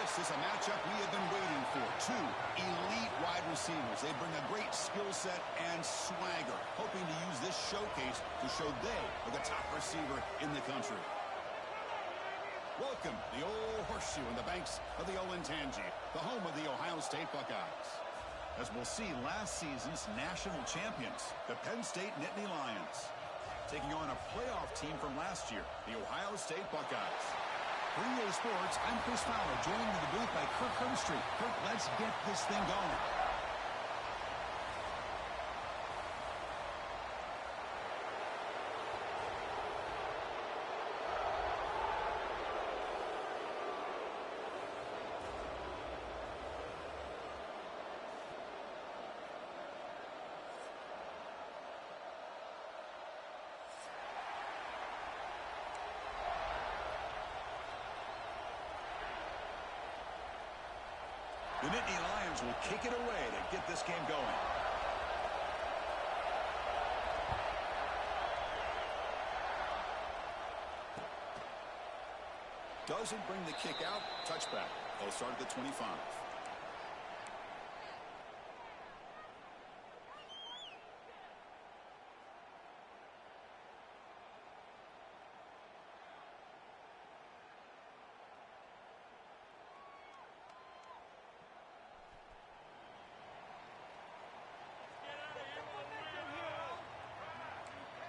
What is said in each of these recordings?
This is a matchup we have been waiting for. Two elite wide receivers. They bring a great skill set and swagger, hoping to use this showcase to show they are the top receiver in the country. Welcome, the old horseshoe in the banks of the Olentangy, the home of the Ohio State Buckeyes. As we'll see, last season's national champions, the Penn State Nittany Lions, taking on a playoff team from last year, the Ohio State Buckeyes. For EA Sports, I'm Chris Fowler, joined in the booth by Kirk Herbstreit. Kirk, let's get this thing going. The Nittany Lions will kick it away to get this game going. Doesn't bring the kick out. Touchback. They'll start at the 25.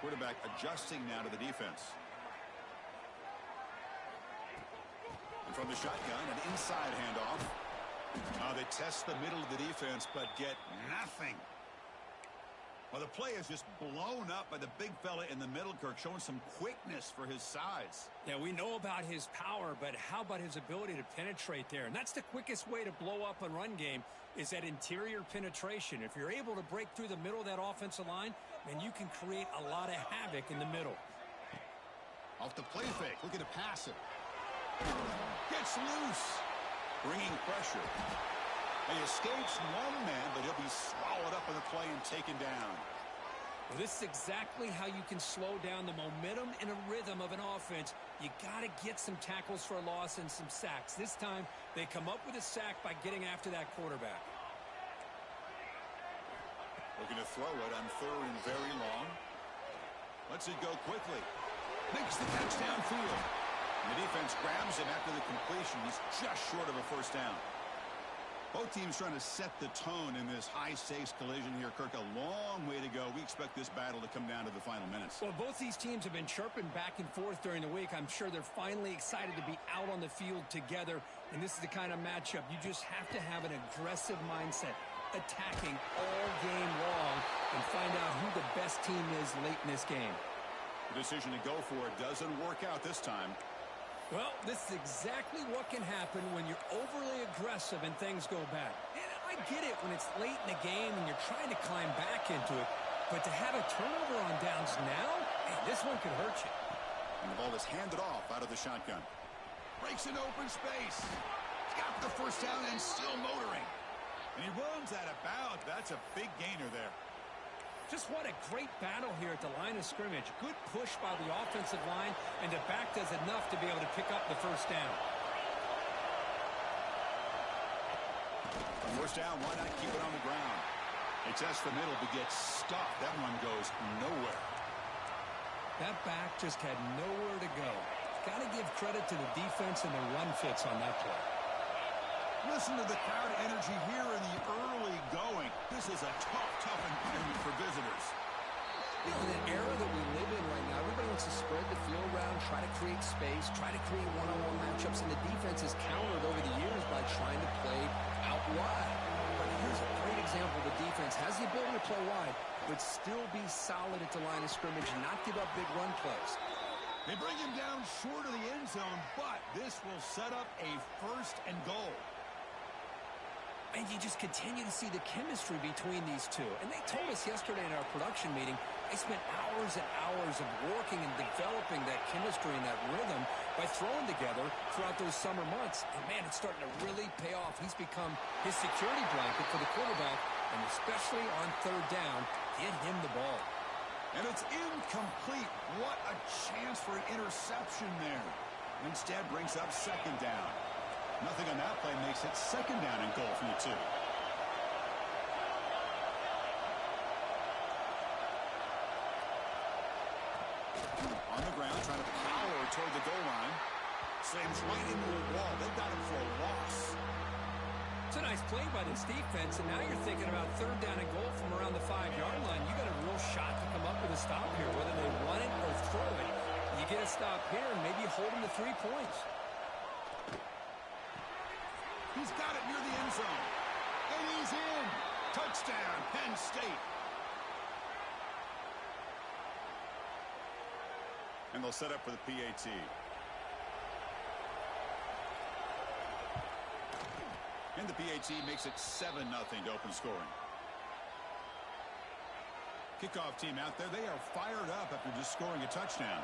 Quarterback adjusting now to the defense. And from the shotgun, an inside handoff. They test the middle of the defense, but get nothing. Well, the play is just blown up by the big fella in the middle, Kirk, showing some quickness for his size. Yeah, we know about his power, but how about his ability to penetrate there? And that's the quickest way to blow up a run game, is that interior penetration. If you're able to break through the middle of that offensive line, then you can create a lot of havoc in the middle. Off the play fake, looking to pass it. Gets loose. Bringing pressure. He escapes one man, but he'll be swallowed up in the play and taken down. Well, this is exactly how you can slow down the momentum and a rhythm of an offense. You got to get some tackles for a loss and some sacks. This time, they come up with a sack by getting after that quarterback. Looking to throw it on third and very long. Lets it go quickly. Makes the catch downfield. And the defense grabs him after the completion. He's just short of a first down. Both teams trying to set the tone in this high-stakes collision here, Kirk. A long way to go. We expect this battle to come down to the final minutes. Well, both these teams have been chirping back and forth during the week. I'm sure they're finally excited to be out on the field together. And this is the kind of matchup you just have to have an aggressive mindset, attacking all game long, and find out who the best team is late in this game. The decision to go for it doesn't work out this time. Well, this is exactly what can happen when you're overly aggressive and things go bad. And I get it when it's late in the game and you're trying to climb back into it. But to have a turnover on downs now, man, this one could hurt you. And the ball is handed off out of the shotgun. Breaks an open space. He's got the first down and still motoring. And he runs out of bounds. That's a big gainer there. Just what a great battle here at the line of scrimmage. Good push by the offensive line, and the back does enough to be able to pick up the first down. First down, why not keep it on the ground? They test the middle, but gets stuffed. That one goes nowhere. That back just had nowhere to go. Got to give credit to the defense and the run fits on that play. Listen to the crowd energy here in the early going. This is a tough environment for visitors. You know, in the era that we live in right now, everybody wants to spread the field around, try to create space, try to create one-on-one matchups, and the defense has countered over the years by trying to play out wide. But here's a great example. The defense has the ability to play wide, but still be solid at the line of scrimmage and not give up big run plays. They bring him down short of the end zone, but this will set up a first and goal. And you just continue to see the chemistry between these two. And they told us yesterday in our production meeting, they spent hours and hours of working and developing that chemistry and that rhythm by throwing together throughout those summer months. And, man, it's starting to really pay off. He's become his security blanket for the quarterback, and especially on third down, get him the ball. And it's incomplete. What a chance for an interception there. Instead brings up second down. Nothing on that play makes it second down and goal from the 2. On the ground, trying to power toward the goal line. Slams right into the wall. They've got him for a loss. It's a nice play by this defense, and now you're thinking about third down and goal from around the 5-yard line. You got a real shot to come up with a stop here, whether they run it or throw it. You get a stop here and maybe hold them to 3 points. He's got it near the end zone. And he's in. Touchdown, Penn State. And they'll set up for the PAT. And the PAT makes it 7-0 to open scoring. Kickoff team out there. They are fired up after just scoring a touchdown.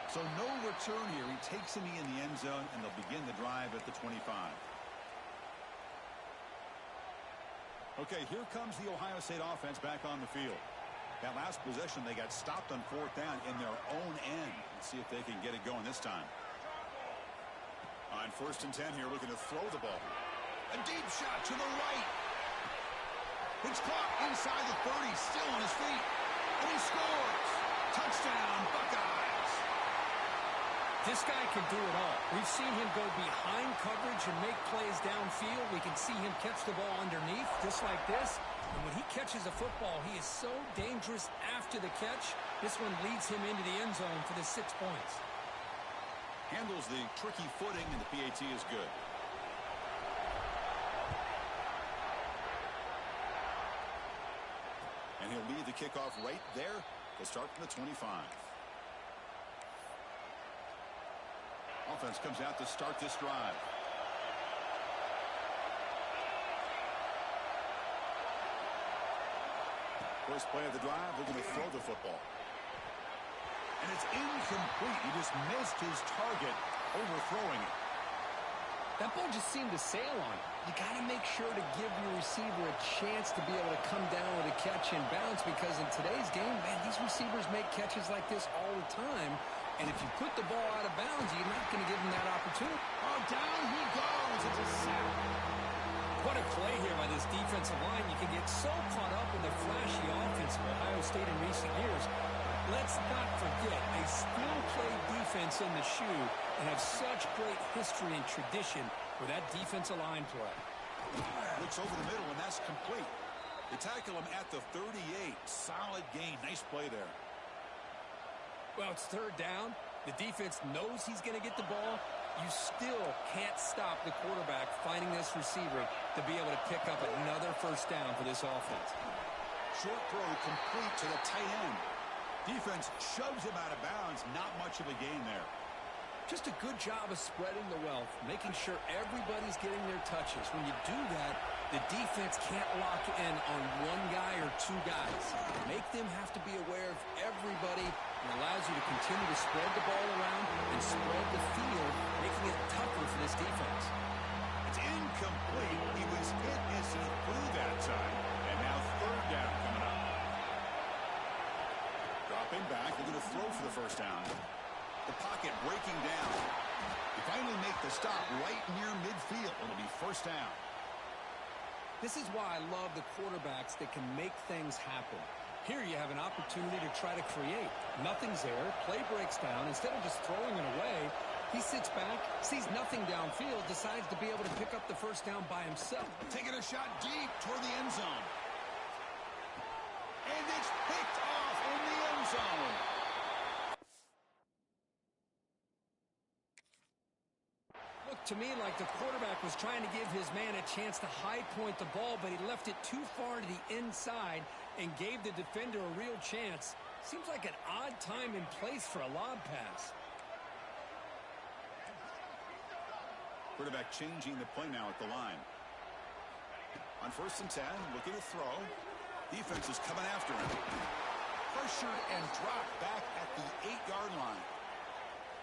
So no return here. He takes a knee in the end zone, and they'll begin the drive at the 25. Okay, here comes the Ohio State offense back on the field. That last possession, they got stopped on 4th down in their own end. Let's see if they can get it going this time. On 1st and 10 here, looking to throw the ball. A deep shot to the right. It's caught inside the 30, still on his feet. And he scores. Touchdown, Buckeyes. This guy can do it all. We've seen him go behind coverage and make plays downfield. We can see him catch the ball underneath, just like this. And when he catches a football, he is so dangerous after the catch. This one leads him into the end zone for the 6 points. Handles the tricky footing, and the PAT is good. And he'll lead the kickoff right there. They'll start from the 25. Offense comes out to start this drive. First play of the drive, looking to throw the football. And it's incomplete. He just missed his target, overthrowing it. That ball just seemed to sail on. You got to make sure to give your receiver a chance to be able to come down with a catch and bounce, because in today's game, man, these receivers make catches like this all the time. And if you put the ball out of bounds, you're not going to give them that opportunity. Oh, down he goes. It's a sack. What a play here by this defensive line. You can get so caught up in the flashy offense of Ohio State in recent years. Let's not forget, a skill play defense in the shoe and have such great history and tradition with that defensive line play. Looks over the middle, and that's complete. They tackle him at the 38. Solid gain. Nice play there. Well, it's third down. The defense knows he's going to get the ball. You still can't stop the quarterback finding this receiver to be able to pick up another first down for this offense. Short throw complete to the tight end. Defense shoves him out of bounds. Not much of a gain there. Just a good job of spreading the wealth, making sure everybody's getting their touches. When you do that, the defense can't lock in on one guy or two guys. Make them have to be aware of everybody, and allows you to continue to spread the ball around and spread the field, making it tougher for this defense. It's incomplete. He was hit as he threw that time, and now third down coming up. Dropping back, they're going to throw for the first down. The pocket breaking down. They finally make the stop right near midfield. It'll be first down. This is why I love the quarterbacks that can make things happen. Here you have an opportunity to try to create. Nothing's there. Play breaks down. Instead of just throwing it away, he sits back, sees nothing downfield, decides to be able to pick up the first down by himself. Taking a shot deep toward the end zone. And it's picked off in the end zone. Looked to me like the quarterback was trying to give his man a chance to high point the ball, but he left it too far to the inside and gave the defender a real chance. Seems like an odd time and place for a lob pass. Quarterback changing the play now at the line. On 1st and 10, looking to throw. Defense is coming after him. Pressured and dropped back at the 8-yard line.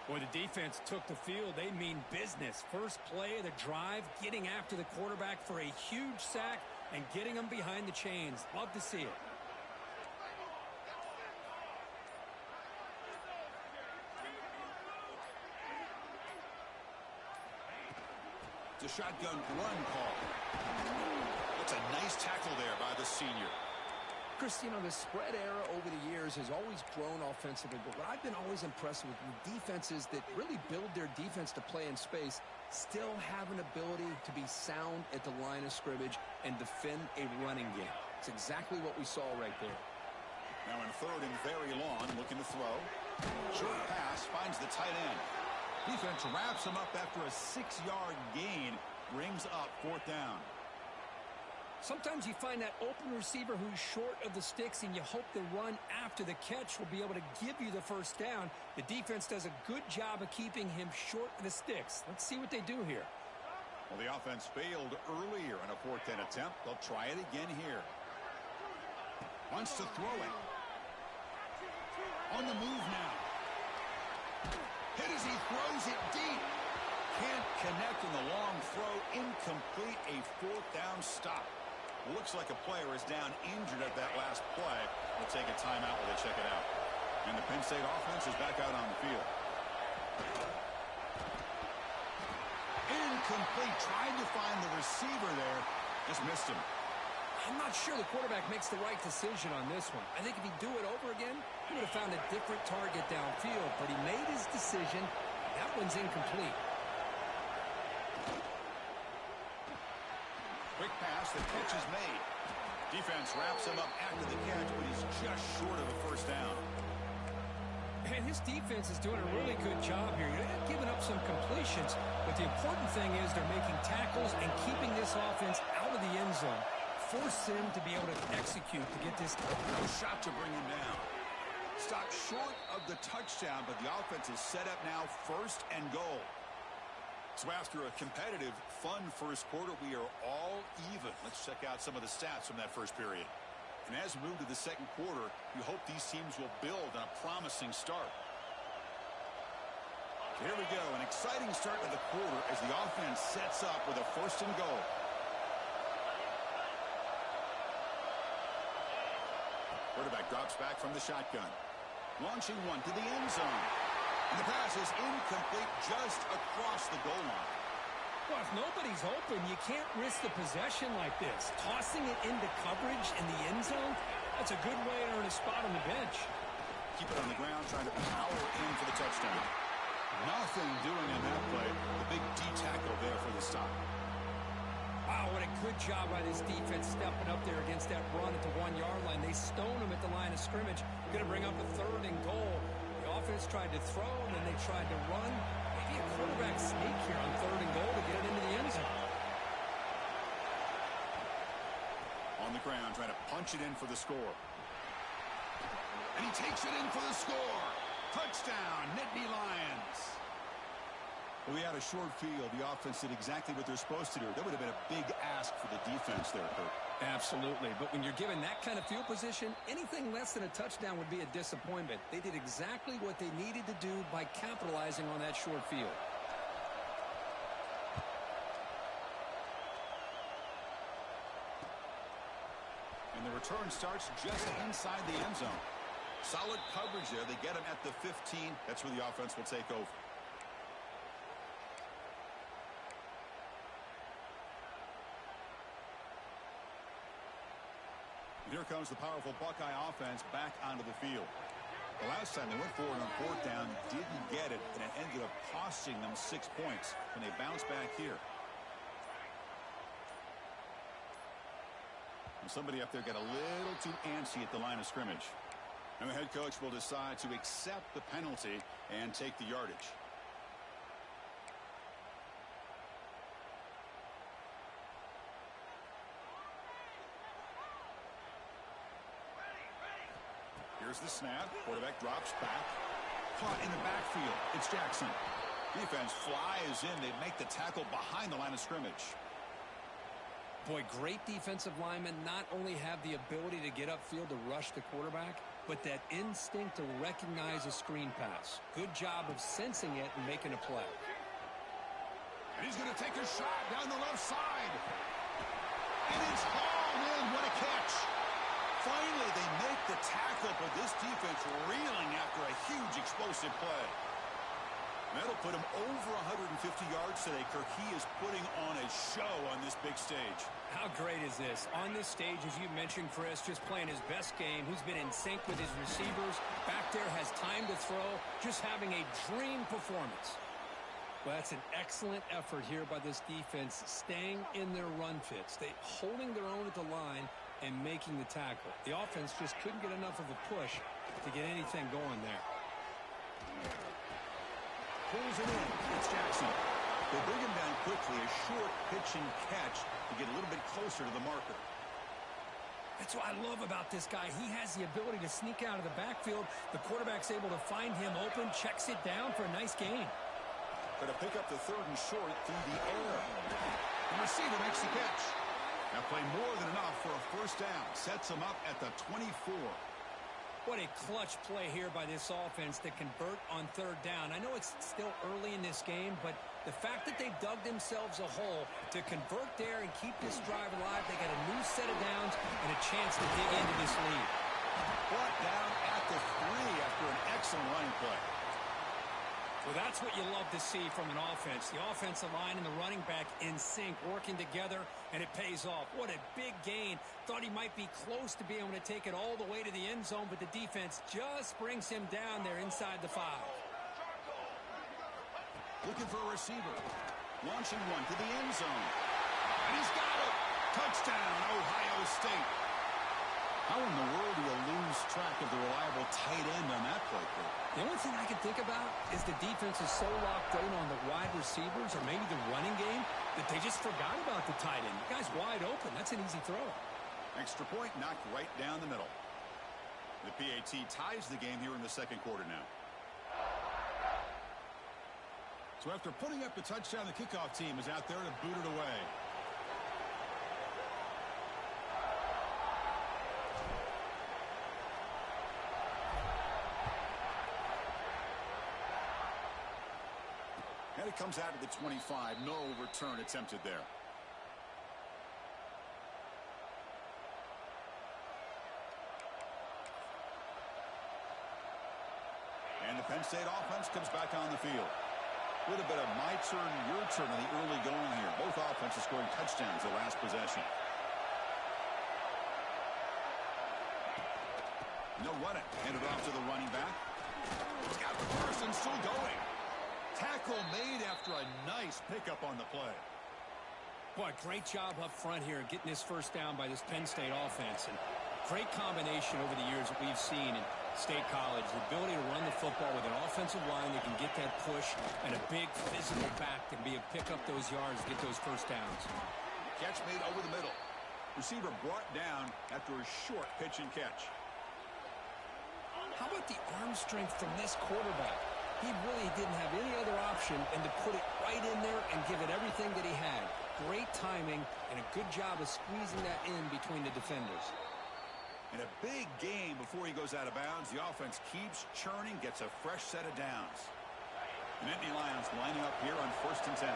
Boy, the defense took the field. They mean business. First play of the drive, getting after the quarterback for a huge sack and getting him behind the chains. Love to see it. It's a shotgun run call. That's a nice tackle there by the senior. Chris, you know, the spread era over the years has always grown offensively, but what I've been always impressed with defenses that really build their defense to play in space still have an ability to be sound at the line of scrimmage and defend a running game. It's exactly what we saw right there. Now in third and very long, looking to throw. Short pass finds the tight end. Defense wraps him up after a 6-yard gain, brings up fourth down. Sometimes you find that open receiver who's short of the sticks, and you hope the run after the catch will be able to give you the first down. The defense does a good job of keeping him short of the sticks. Let's see what they do here. Well, the offense failed earlier on a fourth down attempt. They'll try it again here. Wants to throw it. On the move now. Hit as he throws it deep. Can't connect in the long throw. Incomplete. A fourth down stop. Looks like a player is down injured at that last play. We'll take a timeout while they check it out. And the Penn State offense is back out on the field. Incomplete. Tried to find the receiver there. Just missed him. I'm not sure the quarterback makes the right decision on this one. I think if he'd do it over again, he would have found a different target downfield. But he made his decision. That one's incomplete. Quick pass, the catch is made. Defense wraps him up after the catch, but he's just short of a first down. And his defense is doing a really good job here. They're giving up some completions, but the important thing is they're making tackles and keeping this offense out of the end zone. Force him to be able to execute to get this shot to bring him down. Stopped short of the touchdown, but the offense is set up now first and goal. So after a competitive, fun first quarter, we are all even. Let's check out some of the stats from that first period. And as we move to the second quarter, we hope these teams will build on a promising start. Here we go, an exciting start to the quarter as the offense sets up with a first and goal. Quarterback drops back from the shotgun. Launching one to the end zone. And the pass is incomplete just across the goal line. Well, if nobody's open, you can't risk the possession like this. Tossing it into coverage in the end zone, that's a good way to earn a spot on the bench. Keep it on the ground, trying to power in for the touchdown. Nothing doing in that play. The big D tackle there for the stop. Wow, what a good job by this defense stepping up there against that run at the 1-yard line. They stone him at the line of scrimmage. Going to bring up a third and goal. The offense tried to throw, and then they tried to run. Maybe a quarterback sneak here on third and goal to get it into the end zone. On the ground, trying to punch it in for the score. And he takes it in for the score. Touchdown, Nittany Lions. Well, we had a short field. The offense did exactly what they're supposed to do. That would have been a big ask for the defense there, Kurt. Absolutely. But when you're given that kind of field position, anything less than a touchdown would be a disappointment. They did exactly what they needed to do by capitalizing on that short field. And the return starts just inside the end zone. Solid coverage there. They get him at the 15. That's where the offense will take over. Here comes the powerful Buckeye offense back onto the field. The last time they went forward on fourth down, didn't get it, and it ended up costing them 6 points when they bounce back here. And somebody up there got a little too antsy at the line of scrimmage. And the head coach will decide to accept the penalty and take the yardage. Here's the snap. Quarterback drops back. Caught in the backfield. It's Jackson. Defense flies in. They make the tackle behind the line of scrimmage. Boy, great defensive linemen not only have the ability to get upfield to rush the quarterback, but that instinct to recognize a screen pass. Good job of sensing it and making a play. And he's going to take a shot down the left side. And it's hauled in. What a catch. Finally, they make the tackle, but this defense reeling after a huge explosive play. That'll put him over 150 yards today, Kirk. He is putting on a show on this big stage. How great is this? On this stage, as you mentioned, Chris, just playing his best game. He's been in sync with his receivers. Back there, has time to throw. Just having a dream performance. Well, that's an excellent effort here by this defense, staying in their run fits. They holding their own at the line and making the tackle. The offense just couldn't get enough of a push to get anything going there. Pulls it in. It's Jackson. They bring him down quickly. A short pitch and catch to get a little bit closer to the marker. That's what I love about this guy. He has the ability to sneak out of the backfield. The quarterback's able to find him open, checks it down for a nice gain. Going to pick up the third and short through the air. The receiver makes the catch. That play more than enough for a first down. Sets him up at the 24. What a clutch play here by this offense to convert on third down. I know it's still early in this game, but the fact that they've dug themselves a hole to convert there and keep this drive alive, they got a new set of downs and a chance to dig into this lead. Brought down at the 3 after an excellent running play. Well, that's what you love to see from an offense. The offensive line and the running back in sync, working together, and it pays off. What a big gain. Thought he might be close to being able to take it all the way to the end zone, but the defense just brings him down there inside the 5. Looking for a receiver. Launching one to the end zone. And he's got it. Touchdown, Ohio State. How in the world do you lose track of the reliable tight end on that play, Kurt? The only thing I can think about is the defense is so locked in on the wide receivers or maybe the running game that they just forgot about the tight end. The guy's wide open. That's an easy throw. Extra point knocked right down the middle. The PAT ties the game here in the second quarter now. So after putting up the touchdown, the kickoff team is out there to boot it away. And it comes out of the 25. No return attempted there. And the Penn State offense comes back on the field. A little bit of my turn, your turn in the early going here. Both offenses scoring touchdowns the last possession. No running. Handed off to the running back. He's got the person still going. Tackle made after a nice pickup on the play. Boy, great job up front here getting this first down by this Penn State offense. And great combination over the years that we've seen in State College. The ability to run the football with an offensive line that can get that push and a big physical back to be able to pick up those yards, get those first downs. Catch made over the middle. Receiver brought down after a short pitch and catch. How about the arm strength from this quarterback? He really didn't have any other option than to put it right in there and give it everything that he had. Great timing and a good job of squeezing that in between the defenders. And a big game before he goes out of bounds. The offense keeps churning, gets a fresh set of downs. The Nittany Lions lining up here on 1st and 10.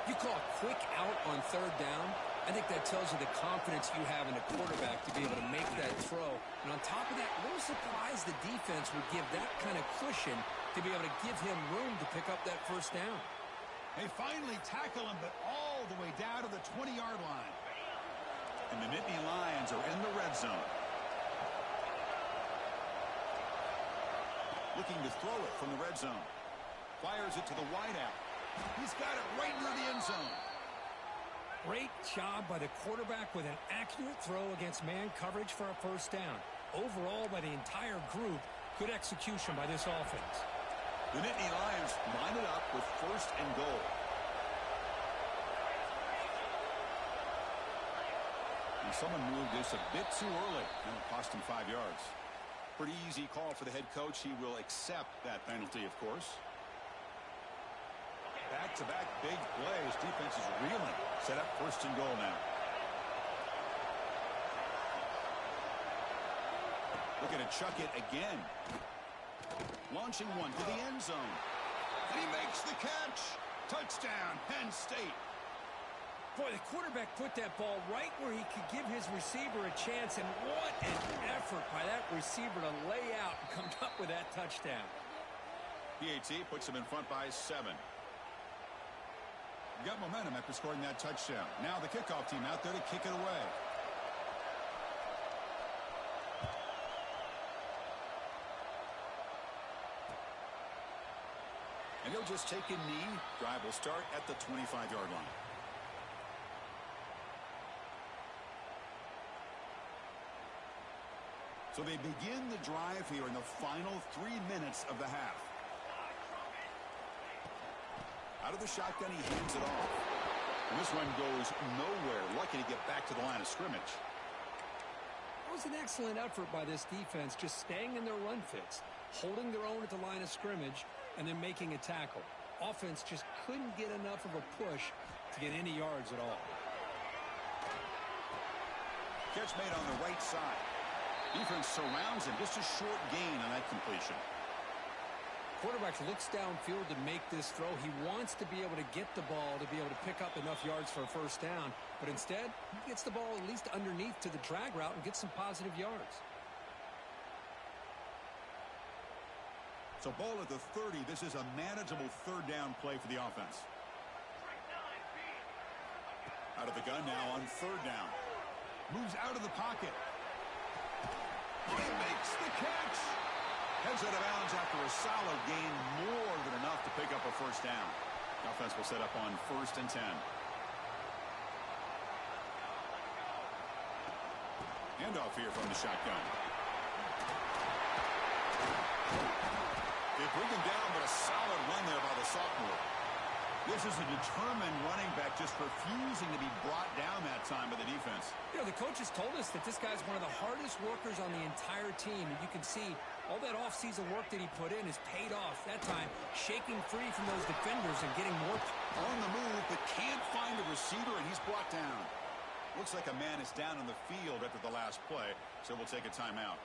You call a quick out on third down. I think that tells you the confidence you have in the quarterback to be able to make that throw. And on top of that, a little surprised the defense would give that kind of cushion to be able to give him room to pick up that first down. They finally tackle him, but all the way down to the 20-yard line. And the Nittany Lions are in the red zone. Looking to throw it from the red zone. Fires it to the wideout. He's got it right near the end zone. Great job by the quarterback with an accurate throw against man coverage for a first down. Overall, by the entire group, good execution by this offense. The Nittany Lions line it up with 1st and goal. And someone moved this a bit too early, and it cost him 5 yards. Pretty easy call for the head coach. He will accept that penalty, of course. Back-to-back big plays. Defense is reeling. Set up 1st and goal now. Looking to chuck it again. Launching one to the end zone. And he makes the catch. Touchdown, Penn State. Boy, the quarterback put that ball right where he could give his receiver a chance, and what an effort by that receiver to lay out and come up with that touchdown. PAT puts them in front by 7. Got momentum after scoring that touchdown. Now the kickoff team out there to kick it away. And he'll just take a knee. Drive will start at the 25-yard line. So they begin the drive here in the final 3 minutes of the half. Out of the shotgun, he hands it off. And this run goes nowhere. Lucky to get back to the line of scrimmage. It was an excellent effort by this defense, just staying in their run fits, holding their own at the line of scrimmage, and then making a tackle. Offense just couldn't get enough of a push to get any yards at all. Catch made on the right side. Defense surrounds him. Just a short gain on that completion. Quarterback looks downfield to make this throw. He wants to be able to get the ball to be able to pick up enough yards for a first down. But instead, he gets the ball at least underneath to the drag route and gets some positive yards. So ball at the 30. This is a manageable third down play for the offense. Out of the gun now on third down. Moves out of the pocket. He makes the catch. Heads out of bounds after a solid gain, more than enough to pick up a first down. The offense will set up on 1st and 10. Handoff here from the shotgun. They bring him down, but a solid run there by the sophomore. This is a determined running back, just refusing to be brought down that time by the defense. You know, the coaches told us that this guy's one of the hardest workers on the entire team. And you can see all that offseason work that he put in has paid off. That time, shaking free from those defenders and getting more on the move, but can't find a receiver, and he's brought down. Looks like a man is down on the field after the last play, so we'll take a timeout.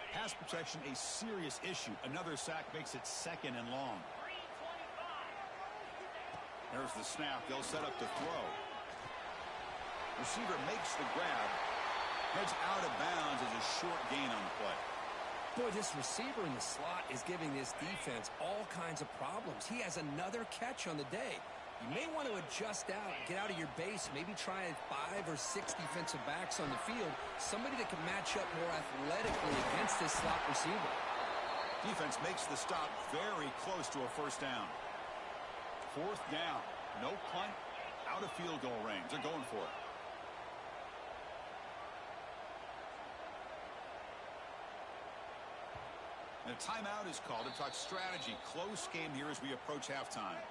Pass protection, a serious issue. Another sack makes it 2nd and long. There's the snap. They'll set up to throw. Receiver makes the grab. Heads out of bounds as a short gain on the play. Boy, this receiver in the slot is giving this defense all kinds of problems. He has another catch on the day. You may want to adjust out, get out of your base, maybe try 5 or 6 defensive backs on the field, somebody that can match up more athletically against this slot receiver. Defense makes the stop very close to a first down. 4th down. No punt. Out of field goal range. They're going for it. And a timeout is called to talk strategy. Close game here as we approach halftime.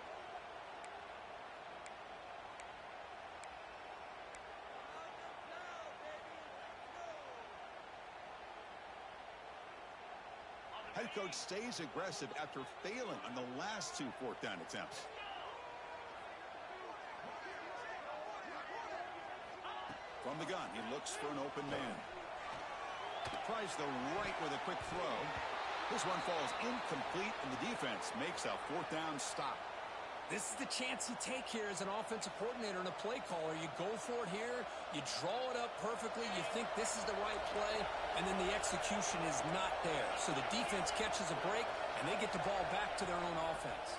Head coach stays aggressive after failing on the last 2 4th down attempts. From the gun, he looks for an open man. Tries the right with a quick throw. This one falls incomplete, and the defense makes a 4th down stop. This is the chance you take here as an offensive coordinator and a play caller. You go for it here, you draw it up perfectly, you think this is the right play, and then the execution is not there. So the defense catches a break, and they get the ball back to their own offense.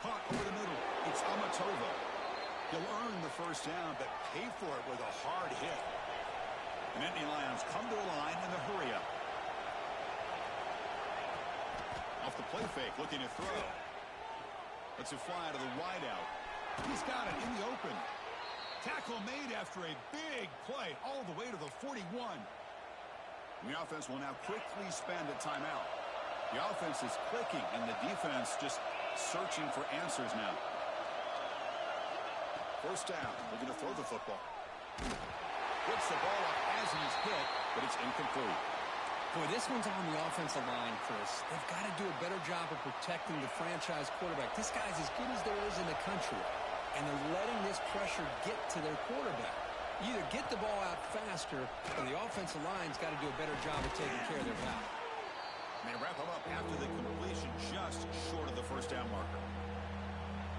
Caught over the middle. It's Amatova. He'll earn the first down, but pay for it with a hard hit. The Nittany Lions come to the line in the hurry-up. Off the play fake, looking to throw. Lets it fly to the wideout. He's got it in the open. Tackle made after a big play all the way to the 41. And the offense will now quickly spend a timeout. The offense is clicking, and the defense just searching for answers now. First down, looking to throw the football. Gets the ball up as he's hit, but it's incomplete. Boy, this one's on the offensive line, Chris. They've got to do a better job of protecting the franchise quarterback. This guy's as good as there is in the country, and they're letting this pressure get to their quarterback. Either get the ball out faster, or the offensive line's got to do a better job of taking care of their back. And they wrap him up after the completion, just short of the first down marker.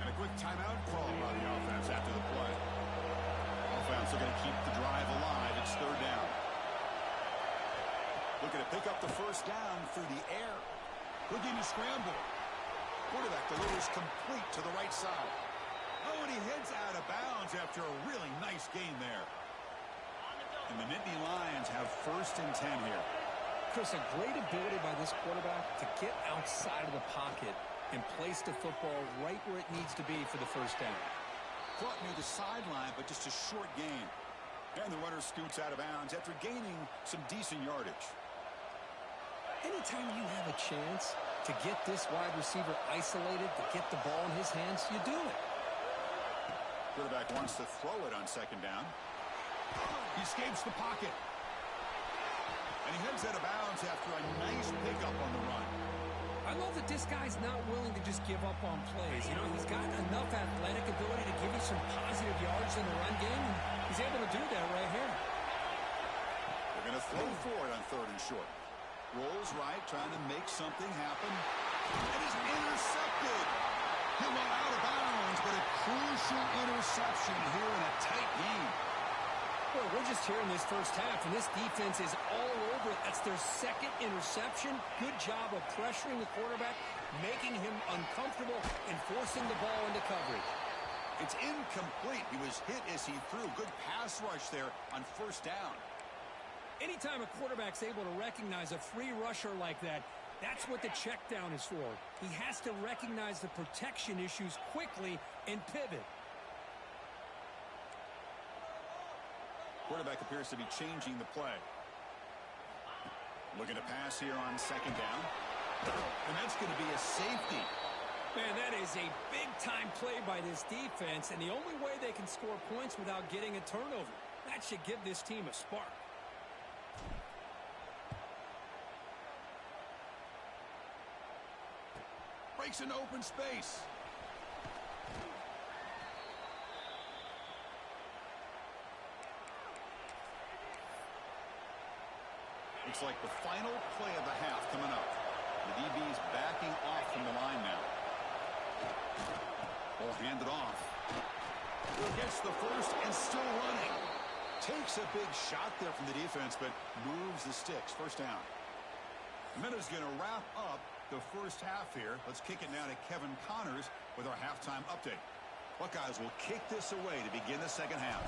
And a quick timeout call by the offense after the play. Offense are going to keep the drive alive. It's third down. Looking to pick up the first down through the air. Looking to scramble. Quarterback delivers complete to the right side. Oh, and he heads out of bounds after a really nice gain there. And the Nittany Lions have 1st and 10 here. Chris, a great ability by this quarterback to get outside of the pocket and place the football right where it needs to be for the first down. Caught near the sideline, but just a short gain. And the runner scoots out of bounds after gaining some decent yardage. Anytime you have a chance to get this wide receiver isolated, to get the ball in his hands, you do it. Quarterback wants to throw it on 2nd down. He escapes the pocket. And he heads out of bounds after a nice pickup on the run. I love that this guy's not willing to just give up on plays. You know, he's got enough athletic ability to give you some positive yards in the run game, and he's able to do that right here. They're going to throw for it on 3rd and short. Rolls right, trying to make something happen. And he's intercepted. He went out of bounds, but a crucial interception here in a tight game. Well, we're just here in this first half, and this defense is all over it. That's their 2nd interception. Good job of pressuring the quarterback, making him uncomfortable, and forcing the ball into coverage. It's incomplete. He was hit as he threw. Good pass rush there on 1st down. Anytime a quarterback's able to recognize a free rusher like that, that's what the check down is for. He has to recognize the protection issues quickly and pivot. Quarterback appears to be changing the play. Looking to pass here on 2nd down. And that's going to be a safety. Man, that is a big-time play by this defense, and the only way they can score points without getting a turnover. That should give this team a spark. Breaks into open space. Looks like the final play of the half coming up. The DB's backing off from the line now. Ball handed off. Gets the first and still running. Takes a big shot there from the defense, but moves the sticks. 1st down. Minute's going to wrap up the first half here. Let's kick it now to Kevin Connors with our halftime update. Buckeyes will kick this away to begin the 2nd half.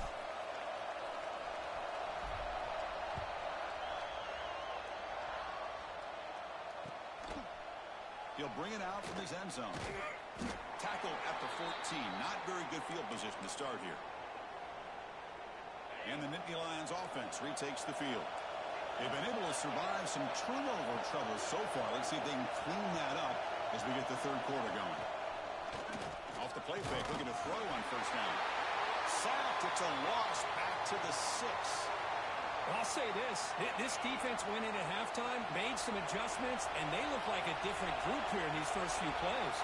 He'll bring it out from his end zone. Tackled at the 14. Not very good field position to start here. And the Nittany Lions offense retakes the field. They've been able to survive some turnover trouble so far. Let's see if they can clean that up as we get the 3rd quarter going. Off the play fake, looking to throw on 1st down. Sacked. It's a loss back to the 6. Well, I'll say this defense went in at halftime, made some adjustments, and they look like a different group here in these first few plays.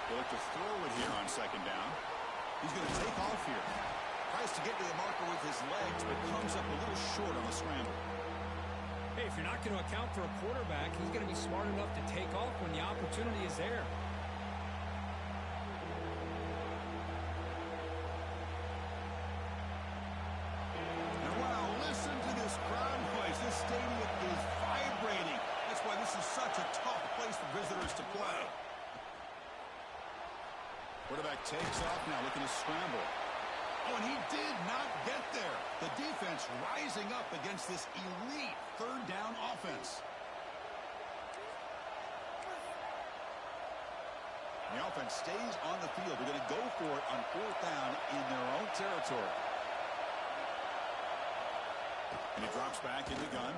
They look to throw it here on 2nd down. He's going to take off here. Tries to get to the marker with his legs, but comes up a little short on the scramble. Hey, if you're not going to account for a quarterback, he's going to be smart enough to take off when the opportunity is there. And wow, listen to this crowd noise. This stadium is vibrating. That's why this is such a tough place for visitors to play. Quarterback takes off now, looking to scramble. Oh, and he did not get there. The defense rising up against this elite 3rd down offense. The offense stays on the field. They're going to go for it on 4th down in their own territory. And he drops back in the gun.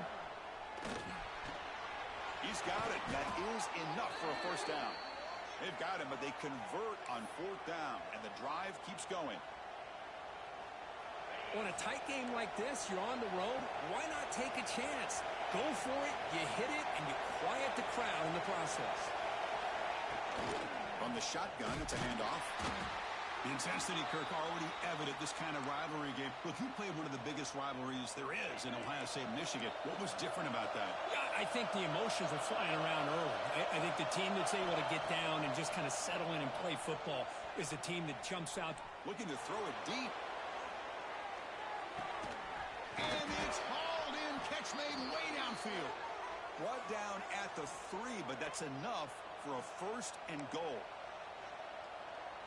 He's got it. That is enough for a 1st down. They've got him, but they convert on 4th down, and the drive keeps going. On a tight game like this, you're on the road. Why not take a chance? Go for it, you hit it, and you quiet the crowd in the process. From the shotgun, it's a handoff. The intensity, Kirk, already evident this kind of rivalry game. Look, you played one of the biggest rivalries there is in Ohio State and Michigan. What was different about that? Yeah, I think the emotions are flying around early. I think the team that's able to get down and just kind of settle in and play football is the team that jumps out. Looking to throw it deep. And it's hauled in. Catch made way downfield. Brought down at the 3, but that's enough for a first and goal.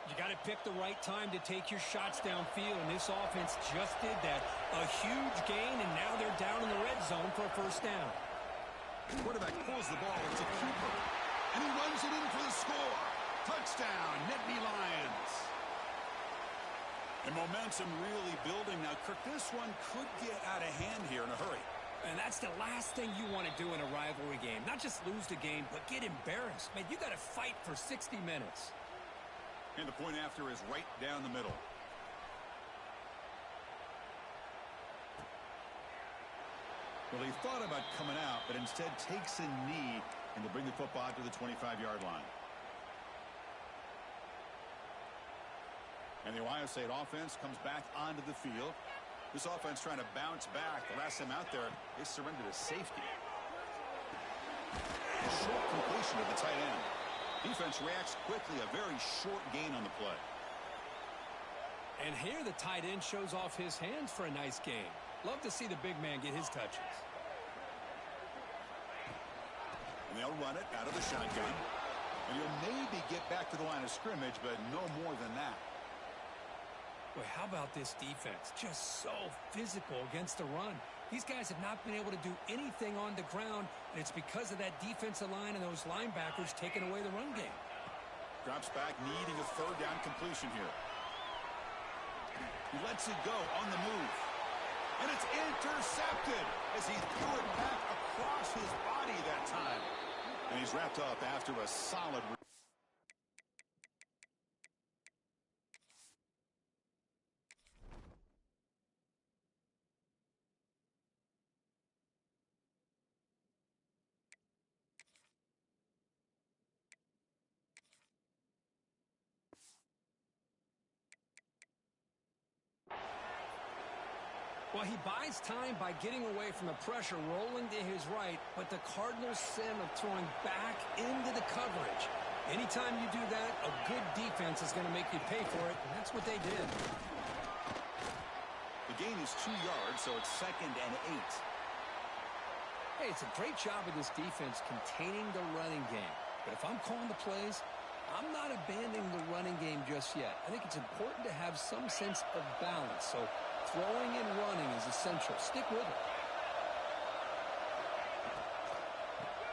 You got to pick the right time to take your shots downfield, and this offense just did that. A huge gain, and now they're down in the red zone for a first down. The quarterback pulls the ball. It's a Cooper, and he runs it in for the score. Touchdown, Nittany Lions. And momentum really building. Now, Kirk, this one could get out of hand here in a hurry. And that's the last thing you want to do in a rivalry game. Not just lose the game, but get embarrassed. Man, you got to fight for 60 minutes. And the point after is right down the middle. Well, he thought about coming out, but instead takes a knee and to bring the football out to the 25-yard line. And the Ohio State offense comes back onto the field. This offense trying to bounce back. The last time out there, they surrendered a safety. A short completion to the tight end. Defense reacts quickly. A very short gain on the play. And here the tight end shows off his hands for a nice game. Love to see the big man get his touches. And they'll run it out of the shotgun. And you'll maybe get back to the line of scrimmage, but no more than that. Boy, how about this defense? Just so physical against the run. These guys have not been able to do anything on the ground, and it's because of that defensive line and those linebackers taking away the run game. Drops back, needing a third down completion here. He lets it go on the move. And it's intercepted as he threw it back across his body that time. And he's wrapped up after a solid. Well, he buys time by getting away from the pressure, rolling to his right, but the Cardinals' sin of throwing back into the coverage. Anytime you do that, a good defense is going to make you pay for it, and that's what they did. The gain is 2 yards, so it's 2nd and 8. Hey, it's a great job of this defense containing the running game. But if I'm calling the plays, I'm not abandoning the running game just yet. I think it's important to have some sense of balance. So throwing and running is essential. Stick with it.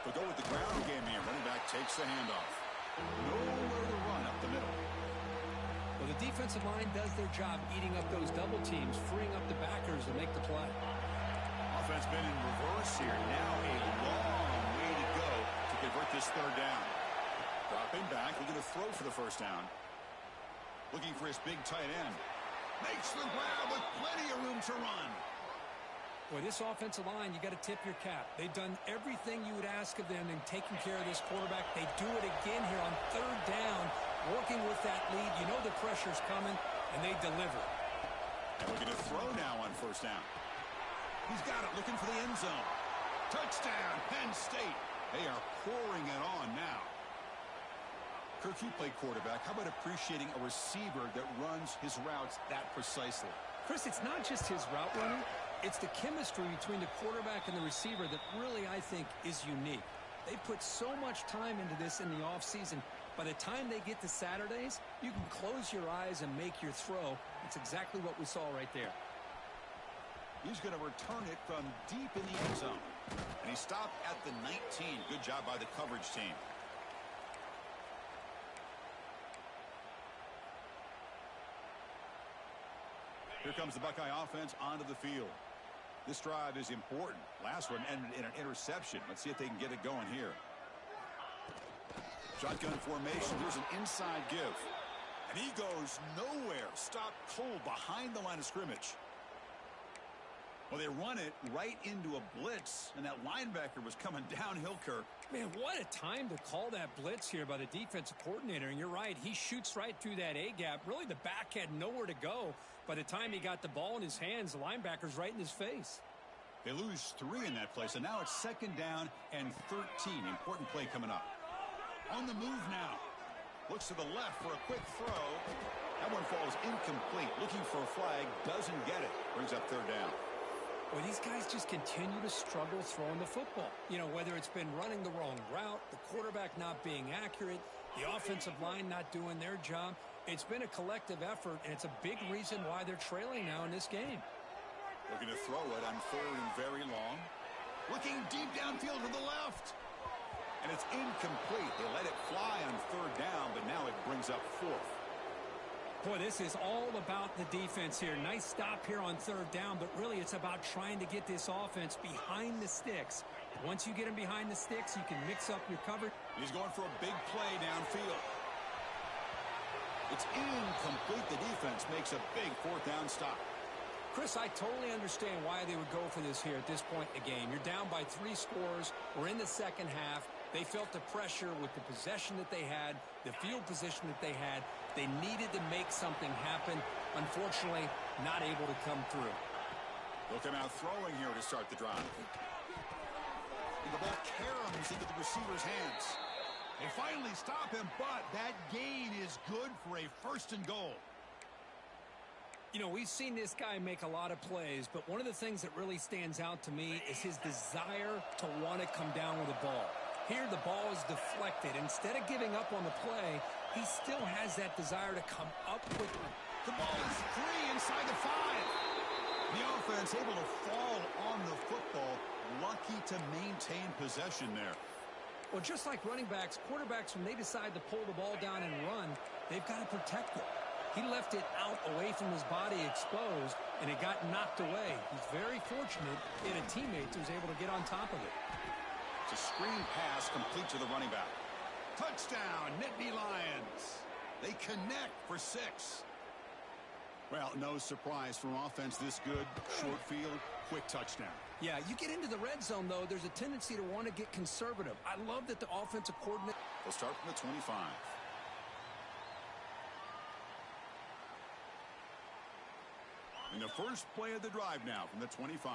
They'll go with the ground game here. Running back takes the handoff. Nowhere to run up the middle. Well, the defensive line does their job eating up those double teams, freeing up the backers to make the play. Offense been in reverse here. Now a long way to go to convert this third down. Dropping back, looking to throw for the first down. Looking for his big tight end. Makes the grab with plenty of room to run. Boy, this offensive line, you got to tip your cap. They've done everything you would ask of them in taking care of this quarterback. They do it again here on third down, working with that lead. You know the pressure's coming, and they deliver. And looking to throw now on first down. He's got it, looking for the end zone. Touchdown, Penn State. They are pouring it on now. Kirk, you play quarterback. How about appreciating a receiver that runs his routes that precisely? Chris, it's not just his route running. It's the chemistry between the quarterback and the receiver that really, I think, is unique. They put so much time into this in the offseason. By the time they get to Saturdays, you can close your eyes and make your throw. It's exactly what we saw right there. He's going to return it from deep in the end zone. And he stopped at the 19. Good job by the coverage team. Here comes the Buckeye offense onto the field. This drive is important. Last one ended in an interception. Let's see if they can get it going here. Shotgun formation. Here's an inside give. And he goes nowhere. Stopped cold behind the line of scrimmage. Well, they run it right into a blitz, and that linebacker was coming downhill, Kirk. Man, what a time to call that blitz here by the defensive coordinator. And you're right, he shoots right through that A-gap. Really, the back had nowhere to go. By the time he got the ball in his hands, the linebacker's right in his face. They lose 3 in that play, so now it's 2nd down and 13. Important play coming up. On the move now. Looks to the left for a quick throw. That one falls incomplete. Looking for a flag, doesn't get it. Brings up third down. Boy, these guys just continue to struggle throwing the football. You know, whether it's been running the wrong route, the quarterback not being accurate, the offensive line not doing their job. It's been a collective effort, and it's a big reason why they're trailing now in this game. Looking to throw it on 3rd and very long. Looking deep downfield to the left. And it's incomplete. They let it fly on 3rd down, but now it brings up 4th. Boy, this is all about the defense here. Nice stop here on 3rd down, but really it's about trying to get this offense behind the sticks. Once you get them behind the sticks, you can mix up your coverage. He's going for a big play downfield. It's incomplete. The defense makes a big 4th down stop. Chris, I totally understand why they would go for this here at this point in the game. You're down by 3 scores. We're in the second half. They felt the pressure with the possession that they had, the field position that they had. They needed to make something happen. Unfortunately, not able to come through. Look him out throwing here to start the drive. And the ball caroms into the receiver's hands. They finally stop him, but that gain is good for a 1st and goal. You know, we've seen this guy make a lot of plays, but one of the things that really stands out to me is his desire to want to come down with the ball. Here, the ball is deflected. Instead of giving up on the play, he still has that desire to come up quickly. The ball is free inside the 5. The offense able to fall on the football. Lucky to maintain possession there. Well, just like running backs, quarterbacks, when they decide to pull the ball down and run, they've got to protect it. He left it out away from his body exposed, and it got knocked away. He's very fortunate he had a teammate who was able to get on top of it. It's a screen pass complete to the running back. Touchdown, Nittany Lions. They connect for 6. Well, no surprise from offense this good. Short field, quick touchdown. Yeah, you get into the red zone, though, there's a tendency to want to get conservative. I love that the offensive coordinator... They'll start from the 25. And the first play of the drive now from the 25.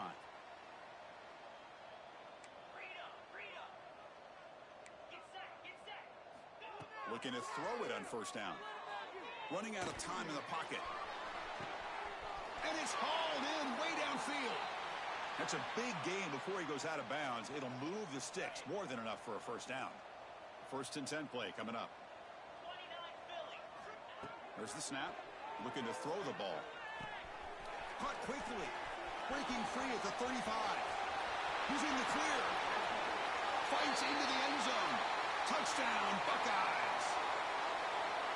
Looking to throw it on 1st down. Running out of time in the pocket. And it's hauled in way downfield. That's a big gain before he goes out of bounds. It'll move the sticks. More than enough for a 1st down. 1st and 10 play coming up. There's the snap. Looking to throw the ball. Caught quickly. Breaking free at the 35. He's in the clear. Fights into the end zone. Touchdown, Buckeyes.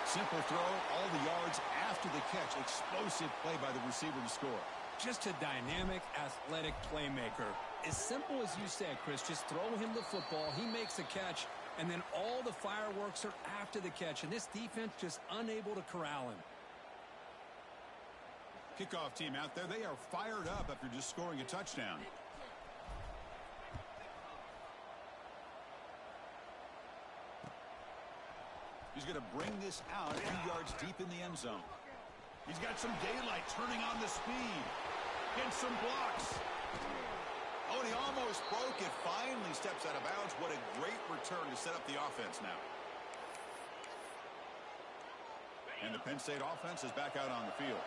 Simple throw, all the yards after the catch. Explosive play by the receiver to score. Just a dynamic, athletic playmaker. As simple as you said, Chris, just throw him the football. He makes a catch, and then all the fireworks are after the catch. And this defense just unable to corral him. Kickoff team out there. They are fired up after just scoring a touchdown. He's going to bring this out a few yards deep in the end zone. He's got some daylight turning on the speed. Gets some blocks. Oh, and he almost broke it. Finally steps out of bounds. What a great return to set up the offense now. And the Penn State offense is back out on the field.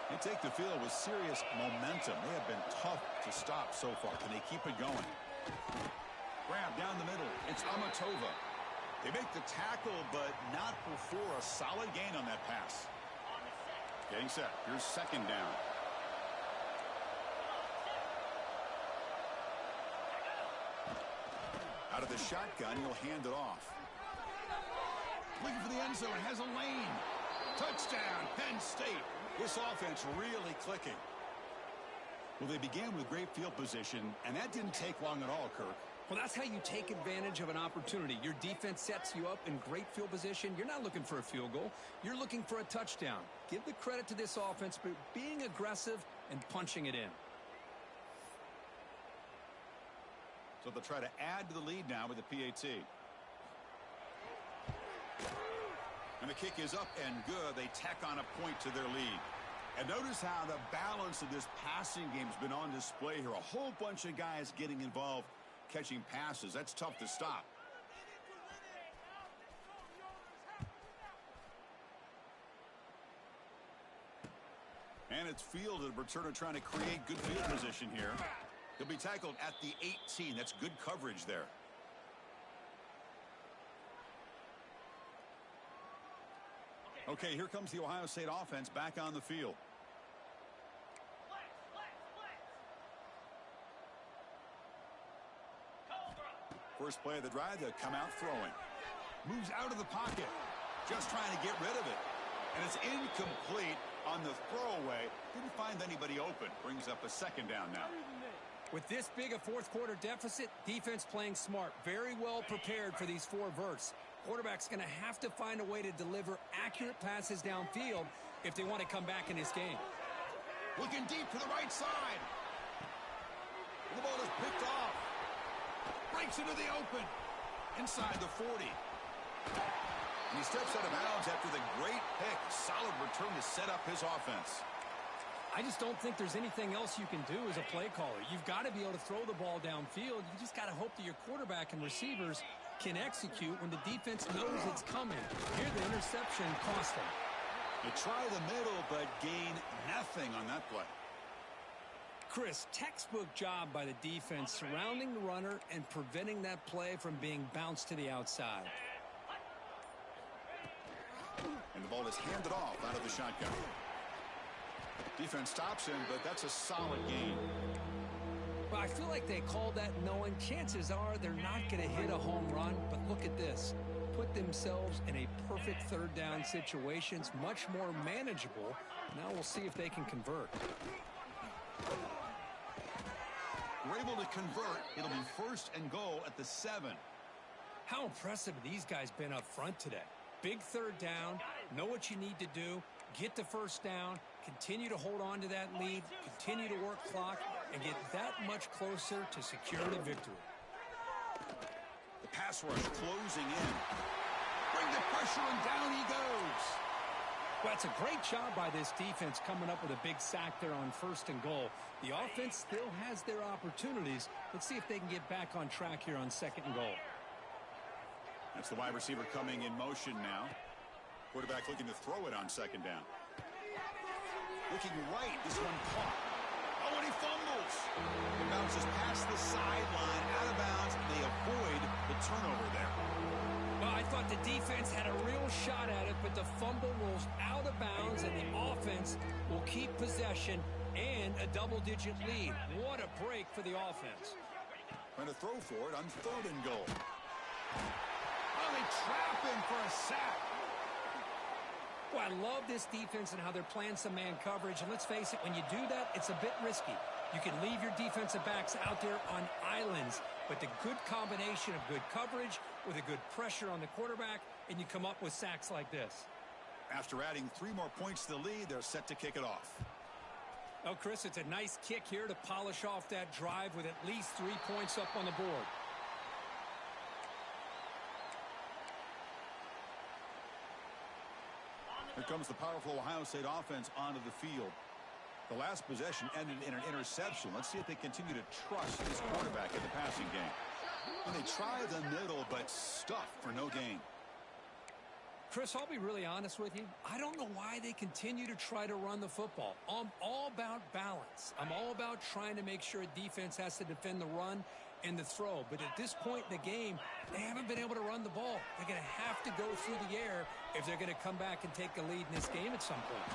They take the field with serious momentum. They have been tough to stop so far. Can they keep it going? Grab down the middle. It's Amatova. They make the tackle, but not before a solid gain on that pass. Getting set. Here's 2nd down. Out of the shotgun, he'll hand it off. Looking for the end zone. Has a lane. Touchdown, Penn State. This offense really clicking. Well, they began with great field position, and that didn't take long at all, Kirk. Well, that's how you take advantage of an opportunity. Your defense sets you up in great field position. You're not looking for a field goal. You're looking for a touchdown. Give the credit to this offense for being aggressive and punching it in. So they'll try to add to the lead now with the PAT. And the kick is up and good. They tack on a point to their lead. And notice how the balance of this passing game has been on display here. A whole bunch of guys getting involved, catching passes. That's tough to stop. And it's fielded. Returner trying to create good field position here. He'll be tackled at the 18. That's good coverage there. Okay, here comes the Ohio State offense back on the field. First play of the drive, they'll come out throwing. Moves out of the pocket. Just trying to get rid of it. And it's incomplete on the throwaway. Didn't find anybody open. Brings up a second down now. With this big a fourth quarter deficit, defense playing smart. Very well prepared for these four verts. Quarterback's going to have to find a way to deliver accurate passes downfield if they want to come back in this game. Looking deep to the right side. The ball is picked off. Breaks into the open. Inside the 40. And he steps out of bounds after the great pick. Solid return to set up his offense. I just don't think there's anything else you can do as a play caller. You've got to be able to throw the ball downfield. You just got to hope that your quarterback and receivers can execute when the defense knows it's coming. Here the interception cost them. They try the middle, but gain nothing on that play. Chris, textbook job by the defense surrounding the runner and preventing that play from being bounced to the outside. And the ball is handed off out of the shotgun. Defense stops him, but that's a solid gain. Well, I feel like they called that knowing chances are they're not going to hit a home run, but look at this. Put themselves in a perfect third down situation. It's much more manageable. Now we'll see if they can convert. We're able to convert. It'll be first and goal at the 7. How impressive have these guys been up front today? Big third down, know what you need to do, get the first down, continue to hold on to that lead, continue to work clock, and get that much closer to securing a victory. The pass rush closing in. Bring the pressure, and down he goes. Well, it's a great job by this defense coming up with a big sack there on first and goal. The offense still has their opportunities. Let's see if they can get back on track here on second and goal. That's the wide receiver coming in motion now. Quarterback looking to throw it on second down. Looking right, this one caught. Oh, and he fumbles. It bounces past the sideline, out of bounds. They avoid the turnover there. Well, I thought the defense had a real shot at it, but the fumble rolls out of bounds, and the offense will keep possession and a double-digit lead. What a break for the offense. Trying to throw for it on third and goal. Oh, they trap him for a sack. Well, I love this defense and how they're playing some man coverage. And let's face it, when you do that, it's a bit risky. You can leave your defensive backs out there on islands, but the good combination of good coverage with a good pressure on the quarterback, and you come up with sacks like this. After adding 3 more points to the lead, they're set to kick it off. Oh, Chris, it's a nice kick here to polish off that drive with at least 3 points up on the board. Here comes the powerful Ohio State offense onto the field. The last possession ended in an interception. Let's see if they continue to trust this quarterback in the passing game. And they try the middle, but stuff for no gain. Chris, I'll be really honest with you. I don't know why they continue to try to run the football. I'm all about balance. I'm all about trying to make sure a defense has to defend the run and the throw. But at this point in the game, they haven't been able to run the ball. They're going to have to go through the air if they're going to come back and take the lead in this game at some point.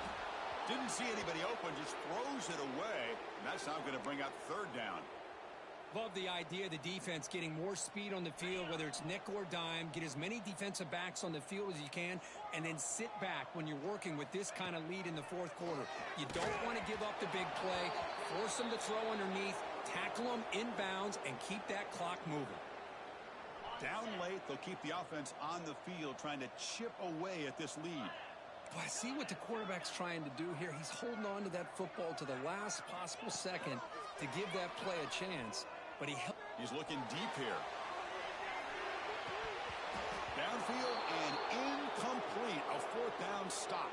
Didn't see anybody open, just throws it away. And that's now going to bring up third down. Love the idea of the defense getting more speed on the field, whether it's nickel or dime. Get as many defensive backs on the field as you can, and then sit back when you're working with this kind of lead in the fourth quarter. You don't want to give up the big play. Force them to throw underneath, tackle them inbounds, and keep that clock moving. Down late, they'll keep the offense on the field, trying to chip away at this lead. Well, I see what the quarterback's trying to do here. He's holding on to that football to the last possible second to give that play a chance. But he's looking deep here. Downfield and incomplete. A fourth down stop.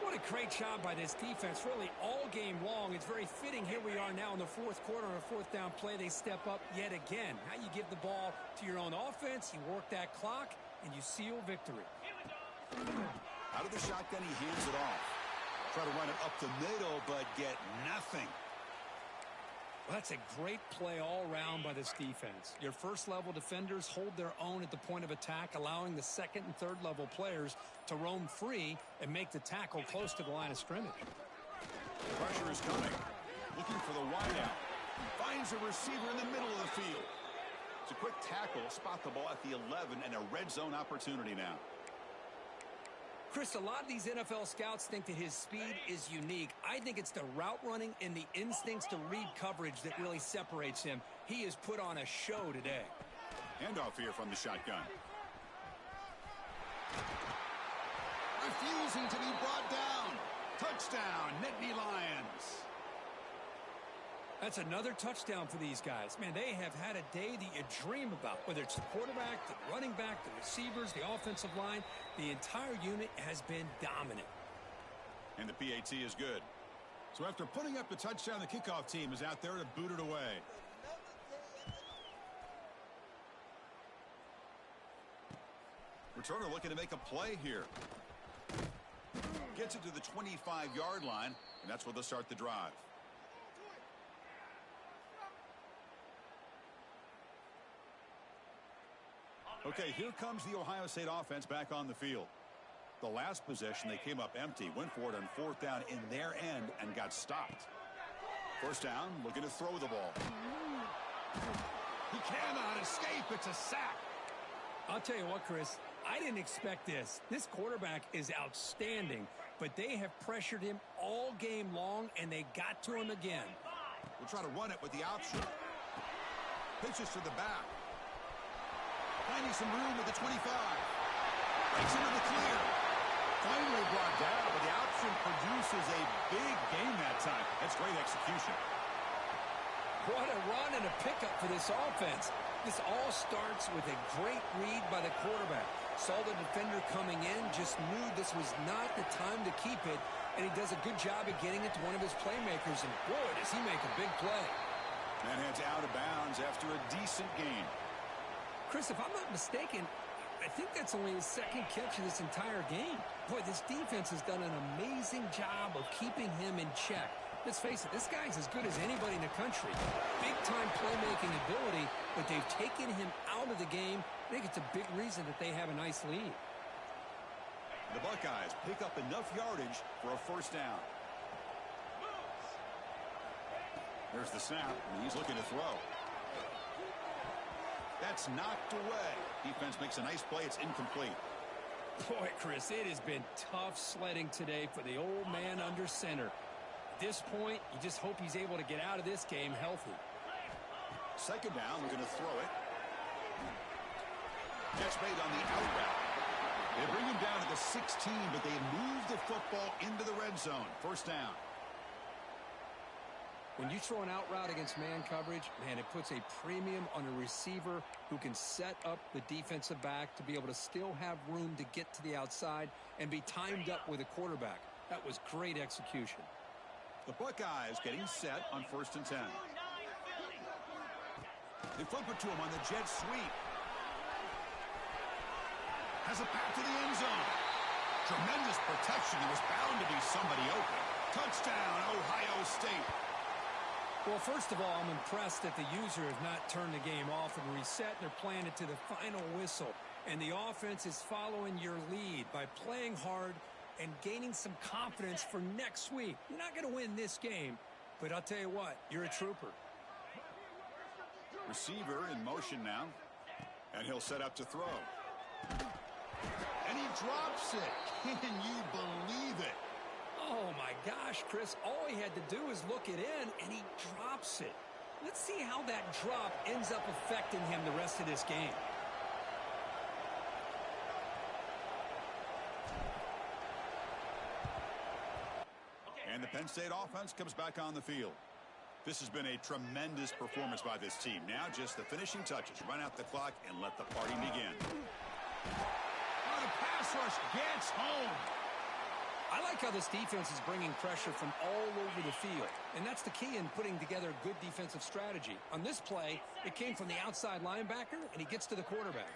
What a great job by this defense, really all game long. It's very fitting. Here we are now in the fourth quarter on a fourth down play. They step up yet again. Now you give the ball to your own offense, you work that clock, and you seal victory. Out of the shotgun, he hands it off. Try to run it up the middle, but get nothing. Well, that's a great play all around by this defense. Your first-level defenders hold their own at the point of attack, allowing the second and third-level players to roam free and make the tackle close to the line of scrimmage. Pressure is coming. Looking for the wideout. Finds a receiver in the middle of the field. It's a quick tackle, spot the ball at the 11, and a red zone opportunity now. Chris, a lot of these NFL scouts think that his speed is unique. I think it's the route running and the instincts to read coverage that really separates him. He has put on a show today. Handoff here from the shotgun. Refusing to be brought down. Touchdown, Nittany Lions. That's another touchdown for these guys. Man, they have had a day that you dream about, whether it's the quarterback, the running back, the receivers, the offensive line. The entire unit has been dominant. And the PAT is good. So after putting up the touchdown, the kickoff team is out there to boot it away. Returner looking to make a play here. Gets it to the 25-yard line, and that's where they'll start the drive. Okay, here comes the Ohio State offense back on the field. The last possession, they came up empty, went for it on fourth down in their end and got stopped. First down, looking to throw the ball. He cannot escape. It's a sack. I'll tell you what, Chris, I didn't expect this. This quarterback is outstanding, but they have pressured him all game long, and they got to him again. We'll try to run it with the option. Pitches to the back. Finding some room at the 25. Breaks into the clear. Finally brought down, but the option produces a big gain that time. That's great execution. What a run and a pickup for this offense. This all starts with a great read by the quarterback. Saw the defender coming in, just knew this was not the time to keep it, and he does a good job of getting it to one of his playmakers, and boy, does he make a big play. That heads out of bounds after a decent gain. Chris, if I'm not mistaken, I think that's only his second catch of this entire game. Boy, this defense has done an amazing job of keeping him in check. Let's face it, this guy's as good as anybody in the country. Big-time playmaking ability, but they've taken him out of the game. I think it's a big reason that they have a nice lead. The Buckeyes pick up enough yardage for a first down. There's the snap, and he's looking to throw. That's knocked away. Defense makes a nice play. It's incomplete. Boy, Chris, it has been tough sledding today for the old man under center. At this point, you just hope he's able to get out of this game healthy. Second down, we're going to throw it. Catch made on the out route. They bring him down to the 16, but they move the football into the red zone. First down. When you throw an out route against man coverage, man, it puts a premium on a receiver who can set up the defensive back to be able to still have room to get to the outside and be timed up with a quarterback. That was great execution. The Buckeyes getting set on 1st and 10. They flip it to him on the jet sweep. Has a pass to the end zone. Tremendous protection. There was bound to be somebody open. Touchdown, Ohio State. Well, first of all, I'm impressed that the user has not turned the game off and reset. They're playing it to the final whistle. And the offense is following your lead by playing hard and gaining some confidence for next week. You're not going to win this game, but I'll tell you what, you're a trooper. Receiver in motion now. And he'll set up to throw. And he drops it. Can you believe it? Oh, my gosh, Chris, all he had to do is look it in, and he drops it. Let's see how that drop ends up affecting him the rest of this game. And the Penn State offense comes back on the field. This has been a tremendous performance by this team. Now just the finishing touches. Run out the clock and let the party begin. Oh, the pass rush gets home. I like how this defense is bringing pressure from all over the field, and that's the key in putting together a good defensive strategy. On this play, it came from the outside linebacker, and he gets to the quarterback.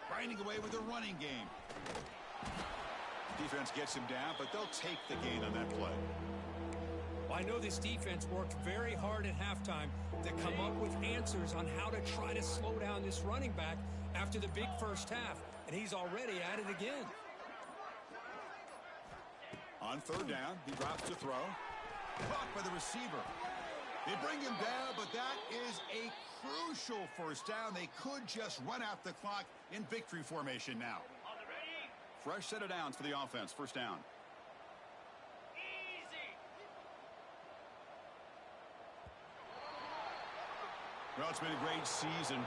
Grinding away with the running game. Defense gets him down, but they'll take the gain on that play. Well, I know this defense worked very hard at halftime to come up with answers on how to try to slow down this running back after the big first half, and he's already at it again. On third down, he drops to throw. Caught by the receiver. They bring him down, but that is a crucial first down. They could just run out the clock in victory formation now. Fresh set of downs for the offense. First down. Well, it's been a great season,